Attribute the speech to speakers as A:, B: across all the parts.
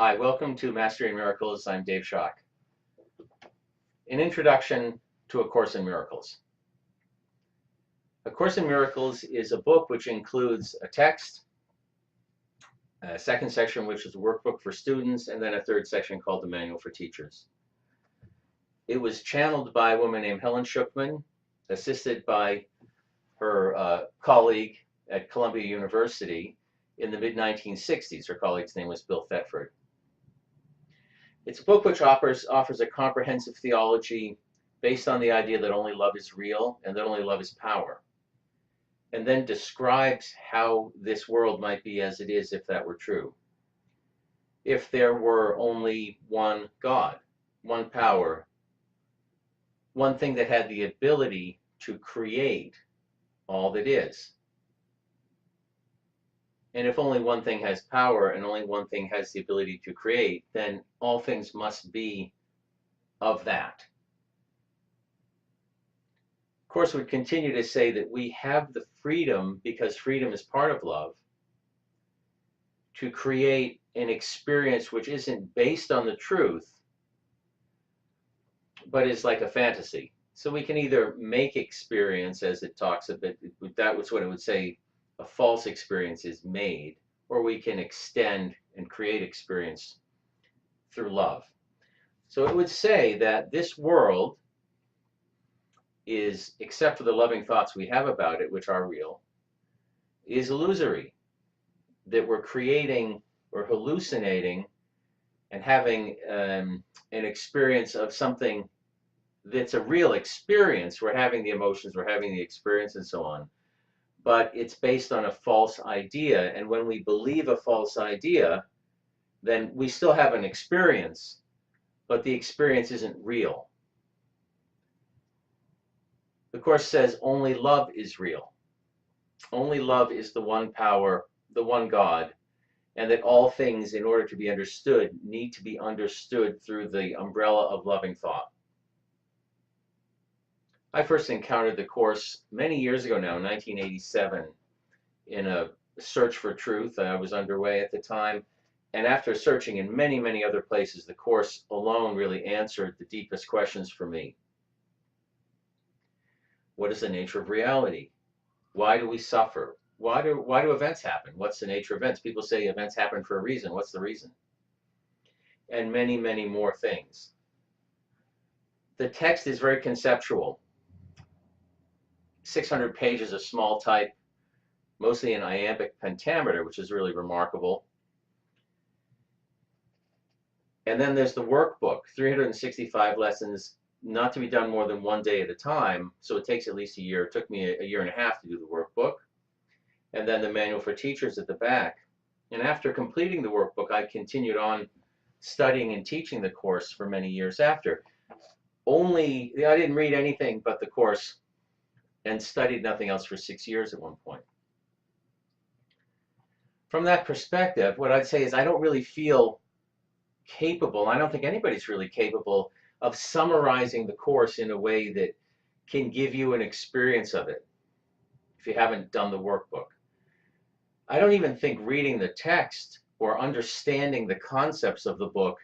A: Hi, welcome to Mastering Miracles. I'm Dave Schock. An introduction to A Course in Miracles. A Course in Miracles is a book which includes a text, a second section which is a workbook for students, and then a third section called the Manual for Teachers. It was channeled by a woman named Helen Schuckman, assisted by her colleague at Columbia University in the mid-1960s. Her colleague's name was Bill Thetford. It's a book which offers a comprehensive theology based on the idea that only love is real and that only love is power, and then describes how this world might be as it is if that were true. If there were only one God, one power, one thing that had the ability to create all that is. And if only one thing has power and only one thing has the ability to create, then all things must be of that. Of course, we continue to say that we have the freedom, because freedom is part of love, to create an experience which isn't based on the truth, but is like a fantasy. So we can either make experience, as it talks a bit, that was what it would say, a false experience is made, or we can extend and create experience through love. So it would say that this world is, except for the loving thoughts we have about it, which are real, is illusory. That we're creating or hallucinating and having an experience of something that's a real experience. We're having the emotions, we're having the experience, and so on. But it's based on a false idea. And when we believe a false idea, then we still have an experience, but the experience isn't real. The Course says only love is real. Only love is the one power, the one God, and that all things, in order to be understood, need to be understood through the umbrella of loving thought. I first encountered the Course many years ago now, 1987, in a search for truth. I was underway at the time, and after searching in many, many other places, the Course alone really answered the deepest questions for me. What is the nature of reality? Why do we suffer? Why do events happen? What's the nature of events? People say events happen for a reason. What's the reason? And many, many more things. The text is very conceptual. 600 pages of small type, mostly in iambic pentameter, which is really remarkable. And then there's the workbook, 365 lessons, not to be done more than one day at a time, so it takes at least a year. It took me a year and a half to do the workbook. And then the Manual for Teachers at the back. And after completing the workbook, I continued on studying and teaching the Course for many years after. I didn't read anything but the Course and studied nothing else for 6 years at one point. From that perspective, what I'd say is I don't really feel capable, I don't think anybody's really capable of summarizing the Course in a way that can give you an experience of it if you haven't done the workbook. I don't even think reading the text or understanding the concepts of the book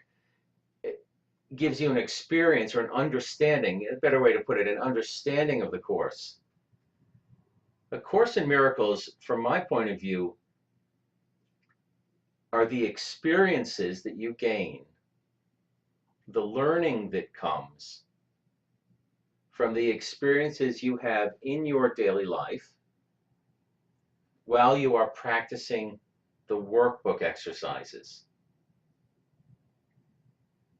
A: gives you an experience or an understanding, a better way to put it, an understanding of the Course. A Course in Miracles, from my point of view, are the experiences that you gain, the learning that comes from the experiences you have in your daily life while you are practicing the workbook exercises.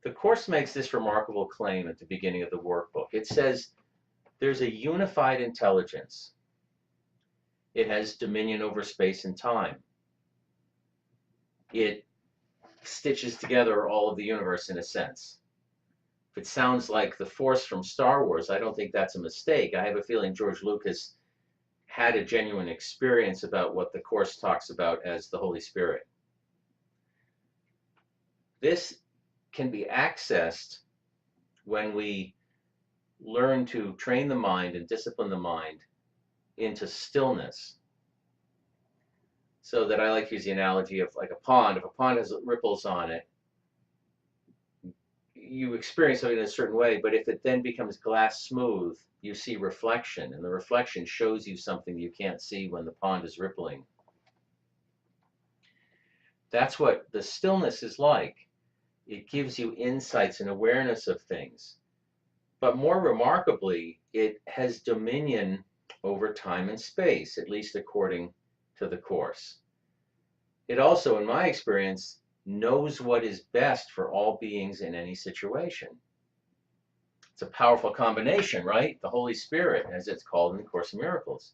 A: The Course makes this remarkable claim at the beginning of the workbook. It says there's a unified intelligence. It has dominion over space and time. It stitches together all of the universe in a sense. If it sounds like the Force from Star Wars, I don't think that's a mistake. I have a feeling George Lucas had a genuine experience about what the Course talks about as the Holy Spirit. This can be accessed when we learn to train the mind and discipline the mind into stillness. So that I like to use the analogy of like a pond. If a pond has ripples on it, you experience something in a certain way, but if it then becomes glass smooth, you see reflection, and the reflection shows you something you can't see when the pond is rippling. That's what the stillness is like. It gives you insights and awareness of things. But more remarkably, it has dominion over time and space, at least according to the Course. It also, in my experience, knows what is best for all beings in any situation. It's a powerful combination, right? The Holy Spirit, as it's called in the Course in Miracles.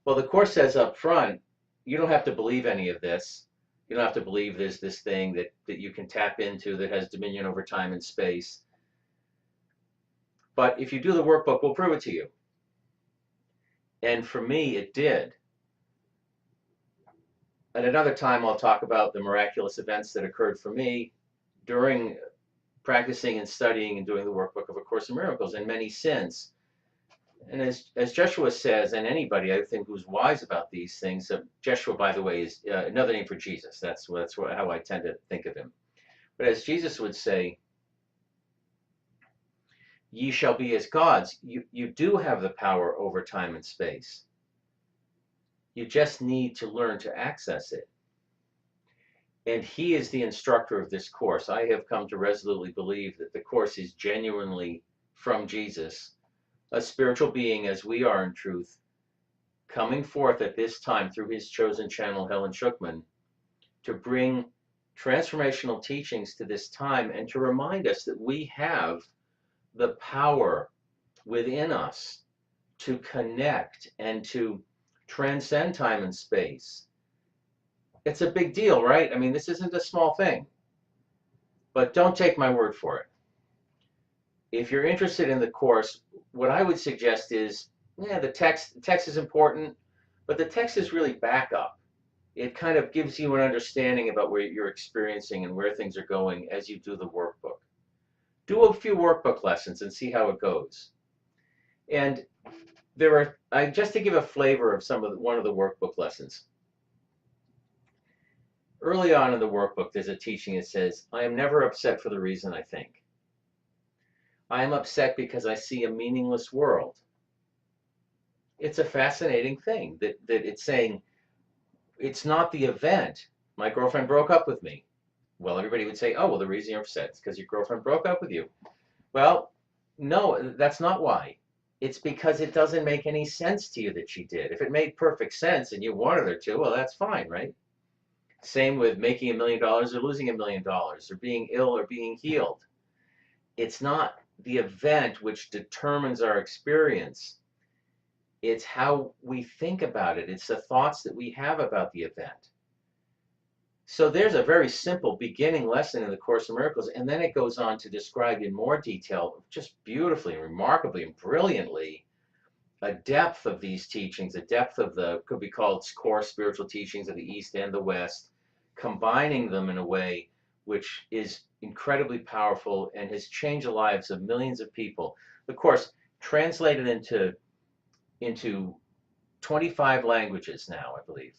A: Well, the Course says up front, you don't have to believe any of this. You don't have to believe there's this thing that you can tap into that has dominion over time and space. But if you do the workbook, we'll prove it to you. And for me, it did. At another time, I'll talk about the miraculous events that occurred for me during practicing and studying and doing the workbook of A Course in Miracles, and many since. And as Joshua says, and anybody I think who's wise about these things, Joshua, by the way, is another name for Jesus. That's how I tend to think of him. But as Jesus would say, ye shall be as gods. You do have the power over time and space. You just need to learn to access it. And he is the instructor of this Course. I have come to resolutely believe that the Course is genuinely from Jesus, a spiritual being as we are in truth, coming forth at this time through his chosen channel, Helen Schuckman, to bring transformational teachings to this time and to remind us that we have the power within us to connect and to transcend time and space. It's a big deal, right? I mean, this isn't a small thing. But don't take my word for it. If you're interested in the Course, what I would suggest is, yeah, the text is important, but the text is really backup. It kind of gives you an understanding about what you're experiencing and where things are going as you do the workbook. Do a few workbook lessons and see how it goes. And there are, just to give a flavor of one of the workbook lessons. Early on in the workbook, there's a teaching that says, I am never upset for the reason I think. I am upset because I see a meaningless world. It's a fascinating thing that it's saying, it's not the event. My girlfriend broke up with me. Well, everybody would say, oh, well, the reason you're upset is because your girlfriend broke up with you. Well, no, that's not why. It's because it doesn't make any sense to you that she did. If it made perfect sense and you wanted her to, well, that's fine, right? Same with making $1 million or losing $1 million or being ill or being healed. It's not the event which determines our experience. It's how we think about it. It's the thoughts that we have about the event. So there's a very simple beginning lesson in the Course in Miracles, and then it goes on to describe in more detail, just beautifully and remarkably and brilliantly, a depth of these teachings, a depth of could be called core spiritual teachings of the East and the West, combining them in a way which is incredibly powerful and has changed the lives of millions of people. The Course translated into 25 languages now, I believe.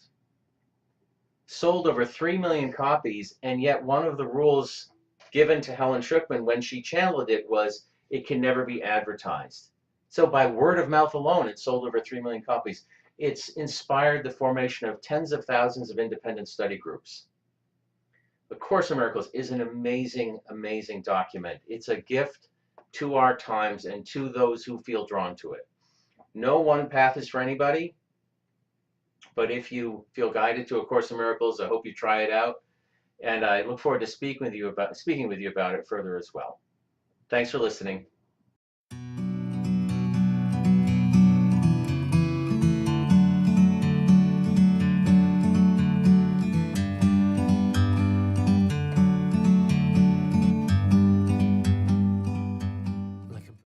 A: Sold over 3 million copies, and yet one of the rules given to Helen Schuckman when she channeled it was it can never be advertised. So by word of mouth alone, it sold over 3 million copies. It's inspired the formation of tens of thousands of independent study groups. The Course in Miracles is an amazing, amazing document. It's a gift to our times and to those who feel drawn to it. No one path is for anybody, but if you feel guided to A Course in Miracles, I hope you try it out, and I look forward to speaking with you about it further as well. Thanks for listening.